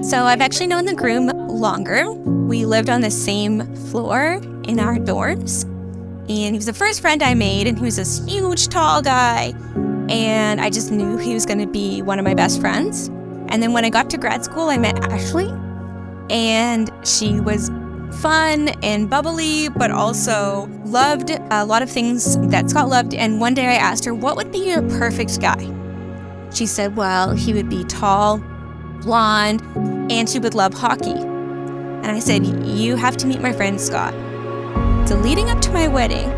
So I've actually known the groom longer. We lived on the same floor in our dorms. And he was the first friend I made, and he was this huge, tall guy. And I just knew he was going to be one of my best friends. And then when I got to grad school, I met Ashley. And she was fun and bubbly, but also loved a lot of things that Scott loved. And one day I asked her, what would be your perfect guy? She said, well, he would be tall, blonde, and she would love hockey. And I said, you have to meet my friend Scott. So leading up to my wedding,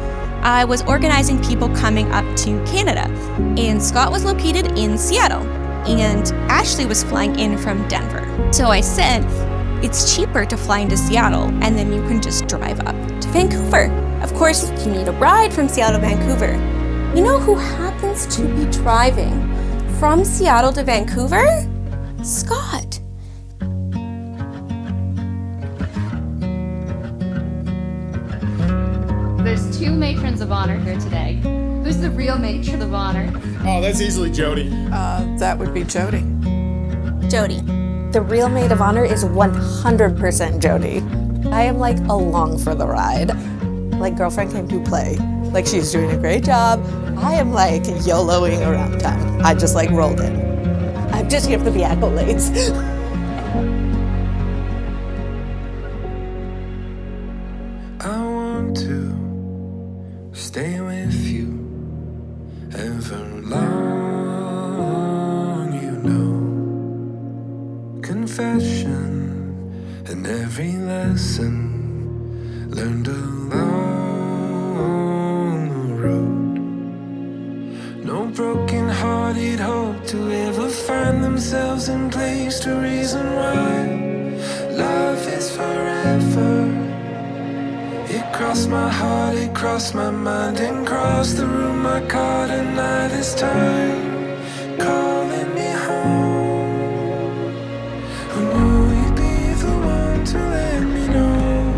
I was organizing people coming up to Canada. And Scott was located in Seattle. And Ashley was flying in from Denver. So I said, it's cheaper to fly into Seattle, and then you can just drive up to Vancouver. Of course, you need a ride from Seattle to Vancouver. You know who happens to be driving from Seattle to Vancouver? Scott. There's two matrons of honor here today. Who's the real matron of honor? Oh, that's easily Jody. That would be Jody. Jody. The real maid of honor is 100% Jody. I am like along for the ride. Like girlfriend came to play. Like she's doing a great job. I am like YOLOing around town. I just like rolled in. I'm just here for the accolades. I want to stay with you ever long, you know. Confession and every lesson learned along the road. No broken-hearted hope to ever find themselves in place to reason why love is forever. It crossed my heart, it crossed my mind, and crossed the room I caught a night this time, calling me home. Who knew you'd be the one to let me know?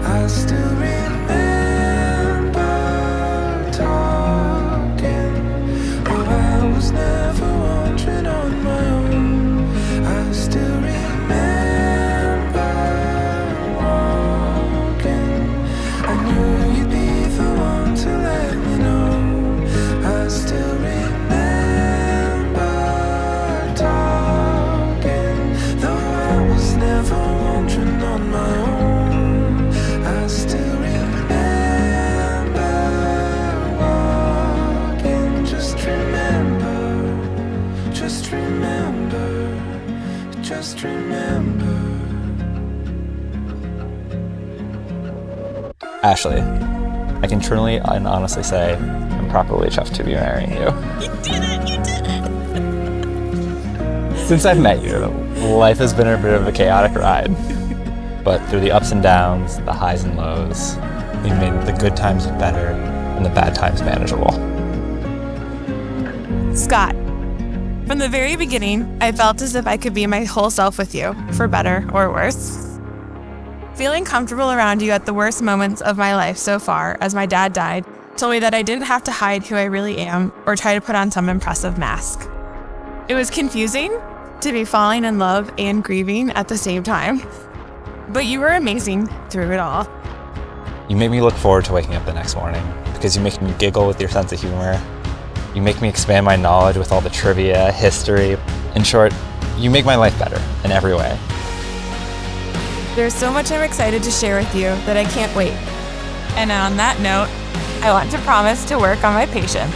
I still remember talking. Oh, I was never wandering on my own. I still remember walking. I knew you'd be the one to let me know. I still remember talking. Though I was never wandering on my own, I still remember walking. Just remember, just remember, just remember. Ashley, I can truly and honestly say I'm properly chuffed to be marrying you. You did it! You did it! Since I've met you, life has been a bit of a chaotic ride. But through the ups and downs, the highs and lows, we've made the good times better and the bad times manageable. Scott, from the very beginning, I felt as if I could be my whole self with you, for better or worse. Feeling comfortable around you at the worst moments of my life so far, as my dad died, told me that I didn't have to hide who I really am or try to put on some impressive mask. It was confusing to be falling in love and grieving at the same time, but you were amazing through it all. You make me look forward to waking up the next morning because you make me giggle with your sense of humor. You make me expand my knowledge with all the trivia, history. In short, you make my life better in every way. There's so much I'm excited to share with you that I can't wait. And on that note, I want to promise to work on my patience.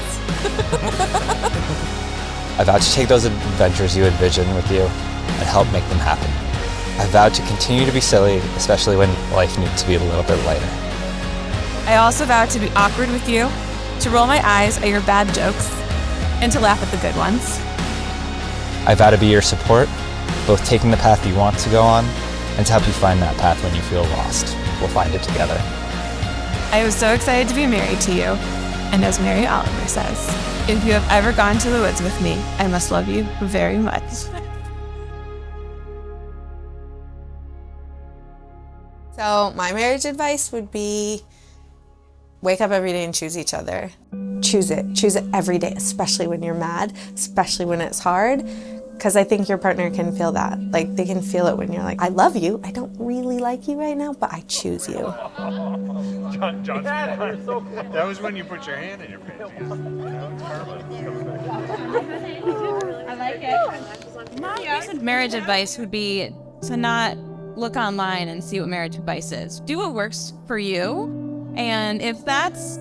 I vowed to take those adventures you envision with you and help make them happen. I vowed to continue to be silly, especially when life needs to be a little bit lighter. I also vowed to be awkward with you, to roll my eyes at your bad jokes, and to laugh at the good ones. I vow to be your support, both taking the path you want to go on and to help you find that path when you feel lost. We'll find it together. I was so excited to be married to you, and as Mary Oliver says, if you have ever gone to the woods with me, I must love you very much. So my marriage advice would be wake up every day and choose each other. Choose it. Choose it every day, especially when you're mad, especially when it's hard. Because I think your partner can feel that. Like, they can feel it when you're like, I love you. I don't really like you right now, but I choose you. That was when you put your hand in your pants. I like it. My recent marriage advice would be to not look online and see what marriage advice is. Do what works for you. And if that's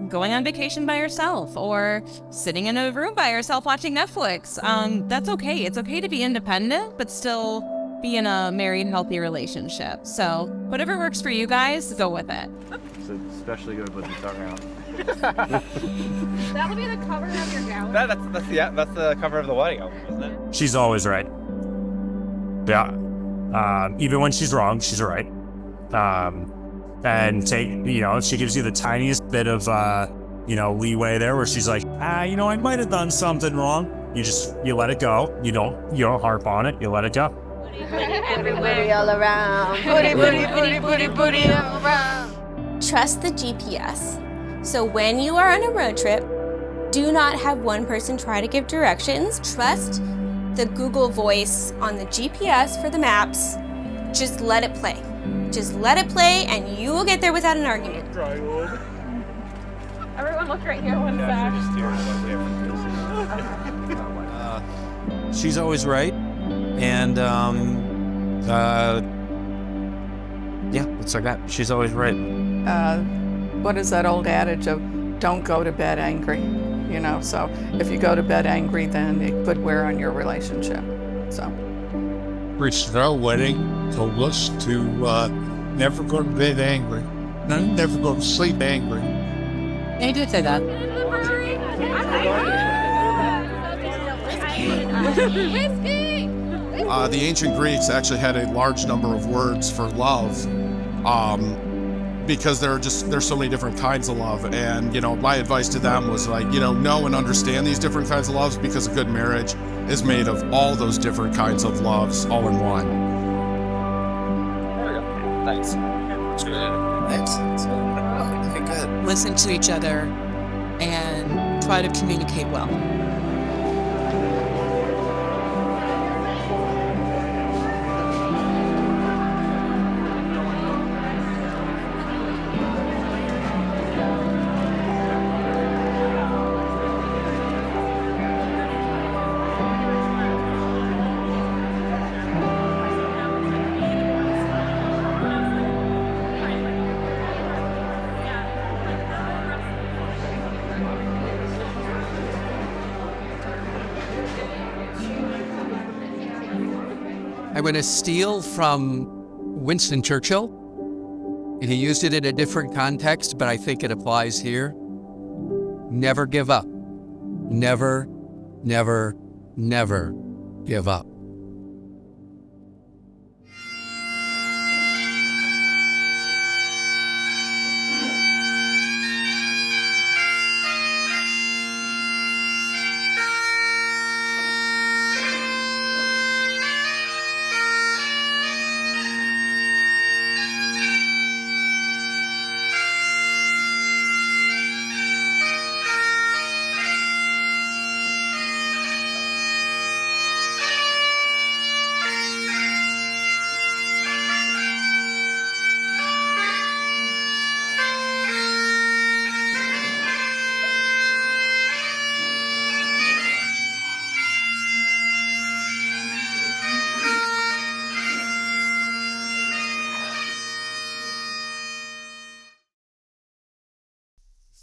going on vacation by yourself or sitting in a room by yourself watching Netflix, that's okay. It's okay to be independent, but still be in a married, healthy relationship. So whatever works for you guys, go with it. It's especially good with the tongue out. That'll be the cover of your gown. That's the cover of the wedding album, isn't it? She's always right. Yeah. Even when she's wrong, she's right. And she gives you the tiniest bit of, leeway there where she's like, I might have done something wrong. You let it go. You don't harp on it. You let it go. Everybody all around. Booty, booty, booty, booty, booty all around. Trust the GPS. So when you are on a road trip, do not have one person try to give directions. Trust the Google voice on the GPS for the maps. Just let it play. Just let it play and you will get there without an argument. Everyone look right here one sec. She's always right. And, that's like that. She's always right. What is that old adage of don't go to bed angry? So if you go to bed angry, then it could wear on your relationship. So. At our wedding told us to never go to bed angry. Never go to sleep angry. Yeah, you did say that. Whiskey! The ancient Greeks actually had a large number of words for love, because there's so many different kinds of love. And, my advice to them was like, know and understand these different kinds of loves, because a good marriage is made of all those different kinds of loves all in one. There we go. Thanks. That's good. Thanks. Okay, good. Listen to each other and try to communicate well. I'm going to steal from Winston Churchill. He used it in a different context, but I think it applies here. Never give up. Never, never, never give up.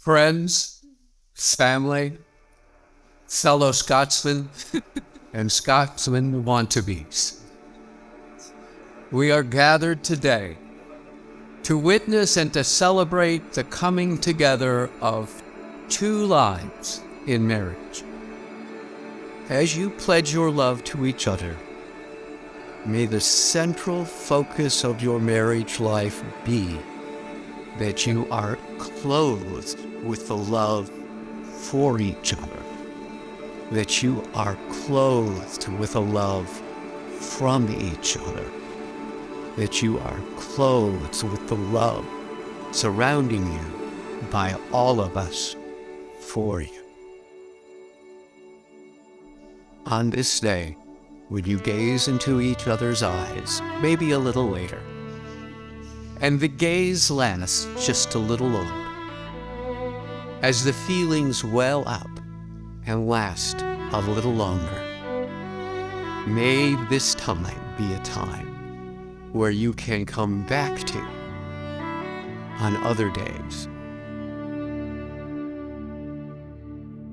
Friends, family, fellow Scotsmen, and Scotsmen wannabes. We are gathered today to witness and to celebrate the coming together of two lives in marriage. As you pledge your love to each other, may the central focus of your marriage life be that you are clothed with the love for each other, that you are clothed with a love from each other, that you are clothed with the love surrounding you by all of us for you. On this day, when you gaze into each other's eyes, maybe a little later. And the gaze lasts just a little longer. As the feelings well up and last a little longer, may this time be a time where you can come back to on other days.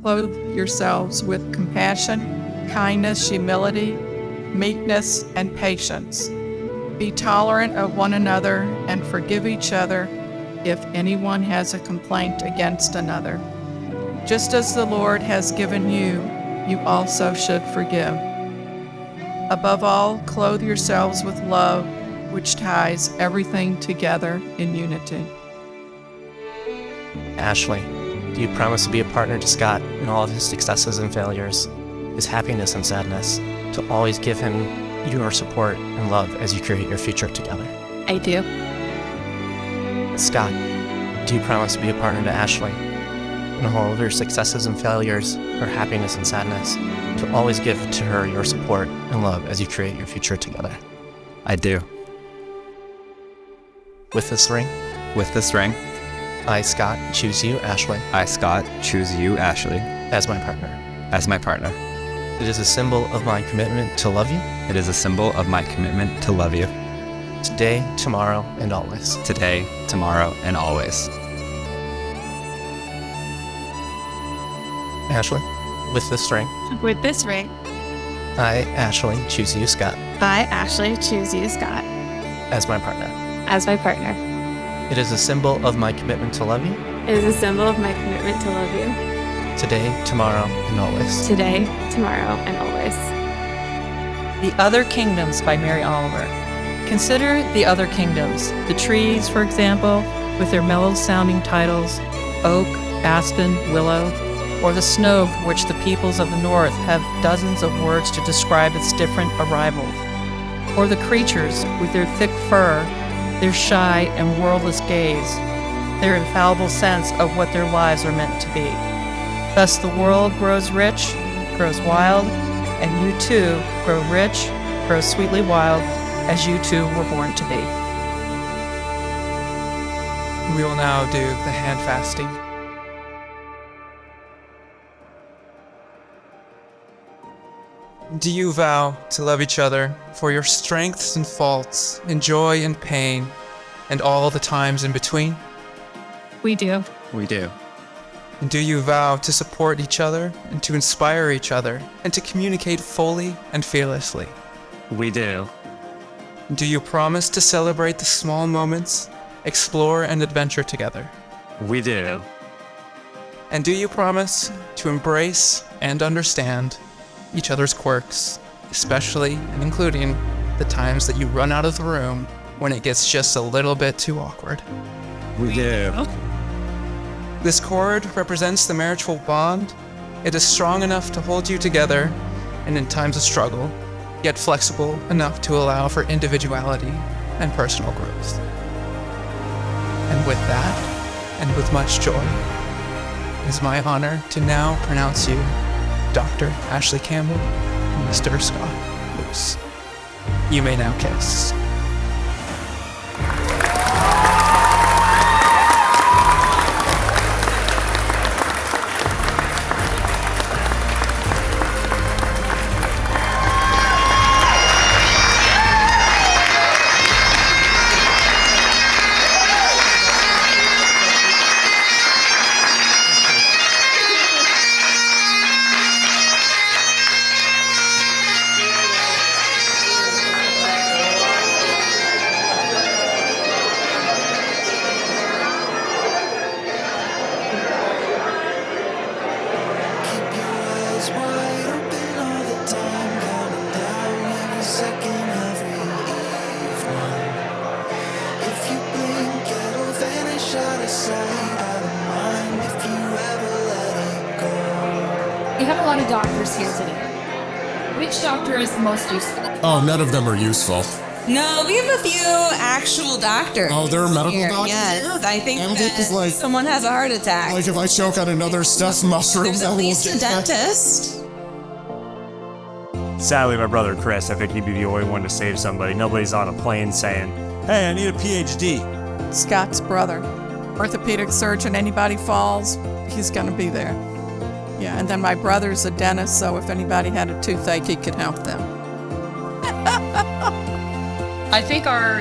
Clothe yourselves with compassion, kindness, humility, meekness, and patience. Be tolerant of one another and forgive each other if anyone has a complaint against another. Just as the Lord has given you, you also should forgive. Above all, clothe yourselves with love, which ties everything together in unity. Ashley, do you promise to be a partner to Scott in all of his successes and failures, his happiness and sadness, to always give him your support and love as you create your future together? I do. Scott, do you promise to be a partner to Ashley in all of her successes and failures, her happiness and sadness, to always give to her your support and love as you create your future together? I do. With this ring, I, Scott, choose you, Ashley, I, Scott, choose you, Ashley, as my partner. as my partner. It is a symbol of my commitment to love you, It is a symbol of my commitment to love you, today, tomorrow, and always. today, tomorrow, and always. Ashley, with this ring, With this ring, I, Ashley, choose you, Scott, I, Ashley, choose you, Scott, as my partner. as my partner. It is a symbol of my commitment to love you, It is a symbol of my commitment to love you, today, tomorrow, and always. today, tomorrow, and always. The Other Kingdoms by Mary Oliver. Consider the other kingdoms, the trees, for example, with their mellow-sounding titles, oak, aspen, willow, or the snow for which the peoples of the north have dozens of words to describe its different arrivals, or the creatures with their thick fur, their shy and wordless gaze, their infallible sense of what their lives are meant to be. Thus the world grows rich, grows wild, and you too grow rich, grow sweetly wild, as you too were born to be. We will now do the hand fasting. Do you vow to love each other for your strengths and faults, in joy and pain, and all the times in between? We do. We do. And do you vow to support each other and to inspire each other and to communicate fully and fearlessly? We do. Do you promise to celebrate the small moments, explore and adventure together? We do. And do you promise to embrace and understand each other's quirks, especially and including the times that you run out of the room when it gets just a little bit too awkward? We do. This cord represents the marital bond. It is strong enough to hold you together and in times of struggle, yet flexible enough to allow for individuality and personal growth. And with that, and with much joy, it is my honor to now pronounce you Dr. Ashley Campbell and Mr. Scott Luce. You may now kiss. We have a lot of doctors here today. Which doctor is the most useful? Oh, none of them are useful. No, we have a few actual doctors. Oh, there are medical here. doctors Yes, here? I think And that it's like- someone has a heart attack. Like if I choke on another stuffed mushroom, There's I at will least a get that. dentist. Sadly, my brother Chris, I think he'd be the only one to save somebody. Nobody's on a plane saying, hey, I need a PhD. Scott's brother, orthopedic surgeon. Anybody falls, he's going to be there. Yeah, and then my brother's a dentist, so if anybody had a toothache, he could help them. I think our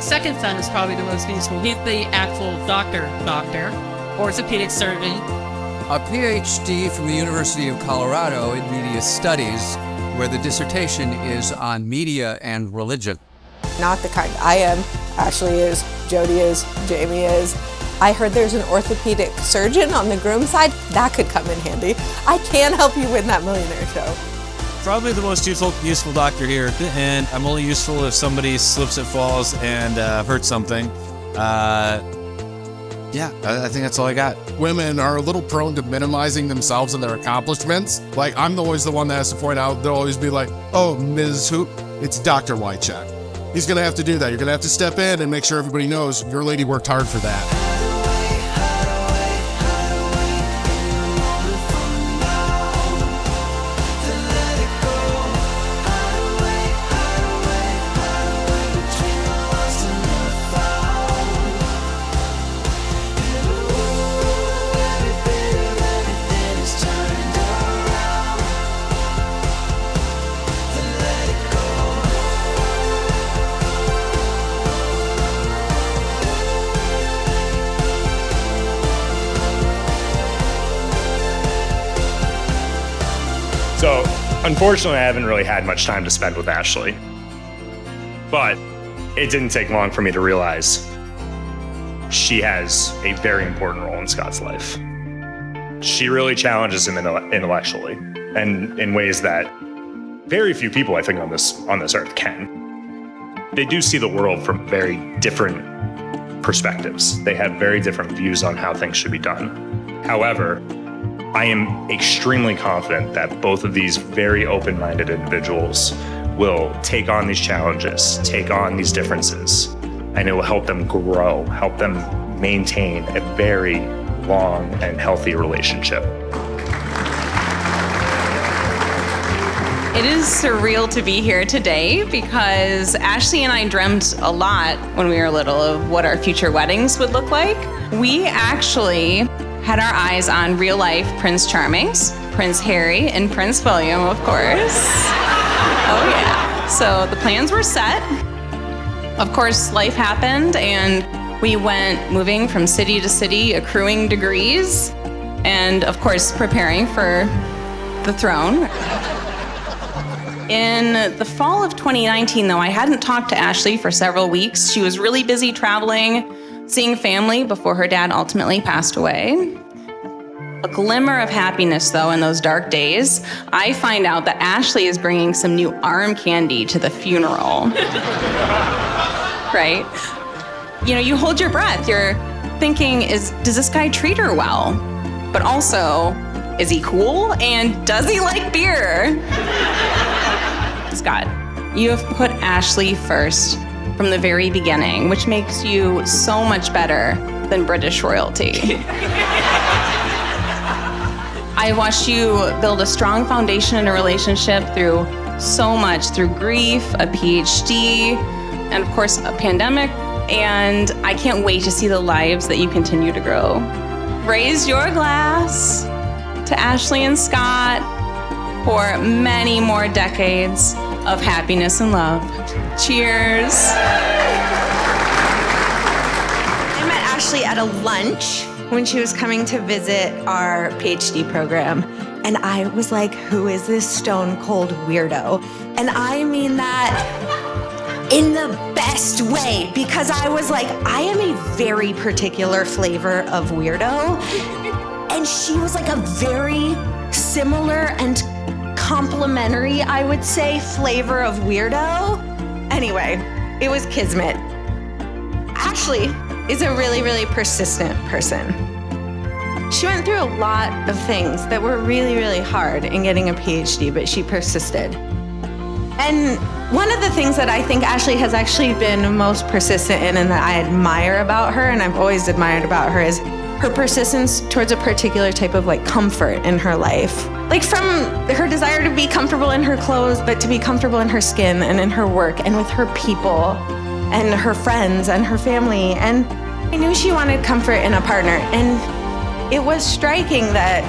second son is probably the most useful. He's the actual doctor, orthopedic surgeon. A PhD from the University of Colorado in Media Studies, where the dissertation is on media and religion. Not the kind I am, Ashley is, Jody is, Jamie is. I heard there's an orthopedic surgeon on the groom side. That could come in handy. I can help you win that millionaire show. Probably the most useful doctor here, and I'm only useful if somebody slips and falls and hurts something. Yeah, I think that's all I got. Women are a little prone to minimizing themselves and their accomplishments. Like, I'm always the one that has to point out, they'll always be like, oh, Ms. Hoop, it's Dr. Wycheck. He's gonna have to do that. You're gonna have to step in and make sure everybody knows your lady worked hard for that. So, unfortunately, I haven't really had much time to spend with Ashley. But it didn't take long for me to realize she has a very important role in Scott's life. She really challenges him intellectually, and in ways that very few people, I think, on this earth can. They do see the world from very different perspectives. They have very different views on how things should be done. However, I am extremely confident that both of these very open-minded individuals will take on these challenges, take on these differences, and it will help them grow, help them maintain a very long and healthy relationship. It is surreal to be here today because Ashley and I dreamt a lot when we were little of what our future weddings would look like. We actually had our eyes on real-life Prince Charmings, Prince Harry and Prince William, of course. Oh yeah. So the plans were set. Of course, life happened and we went moving from city to city, accruing degrees, and of course, preparing for the throne. In the fall of 2019, though, I hadn't talked to Ashley for several weeks. She was really busy traveling, seeing family before her dad ultimately passed away. A glimmer of happiness, though, in those dark days, I find out that Ashley is bringing some new arm candy to the funeral. Right? You know, you hold your breath. You're thinking, does this guy treat her well? But also, is he cool? And does he like beer? Scott, you have put Ashley first from the very beginning, which makes you so much better than British royalty. I watched you build a strong foundation in a relationship through so much, through grief, a PhD, and of course, a pandemic. And I can't wait to see the lives that you continue to grow. Raise your glass to Ashley and Scott for many more decades of happiness and love. Cheers. I met Ashley at a lunch when she was coming to visit our PhD program. And I was like, who is this stone cold weirdo? And I mean that in the best way, because I was like, I am a very particular flavor of weirdo. And she was like a very similar and complimentary, I would say, flavor of weirdo. Anyway, it was kismet. Ashley is a really, really persistent person. She went through a lot of things that were really, really hard in getting a PhD, but she persisted. And one of the things that I think Ashley has actually been most persistent in and that I admire about her, and I've always admired about her, is her persistence towards a particular type of like comfort in her life. Like from her desire to be comfortable in her clothes, but to be comfortable in her skin and in her work and with her people and her friends and her family. And I knew she wanted comfort in a partner. And it was striking that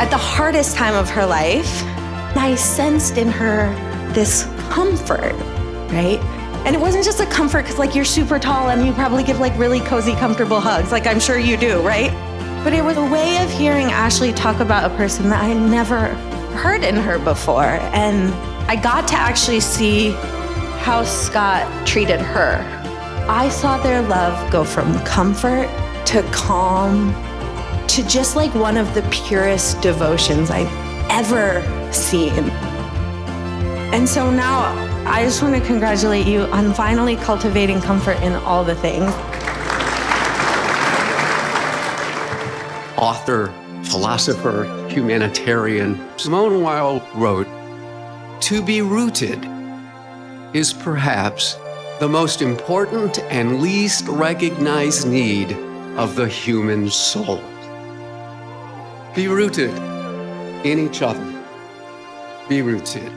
at the hardest time of her life, I sensed in her this comfort, right? And it wasn't just a comfort because like you're super tall and you probably give like really cozy, comfortable hugs, like I'm sure you do, right? But it was a way of hearing Ashley talk about a person that I never heard in her before. And I got to actually see how Scott treated her. I saw their love go from comfort to calm to just like one of the purest devotions I've ever seen. And so now I just want to congratulate you on finally cultivating comfort in all the things. Author, philosopher, humanitarian, Simone Weil wrote, "To be rooted is perhaps the most important and least recognized need of the human soul." Be rooted in each other. Be rooted.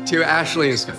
To Ashley and Scott.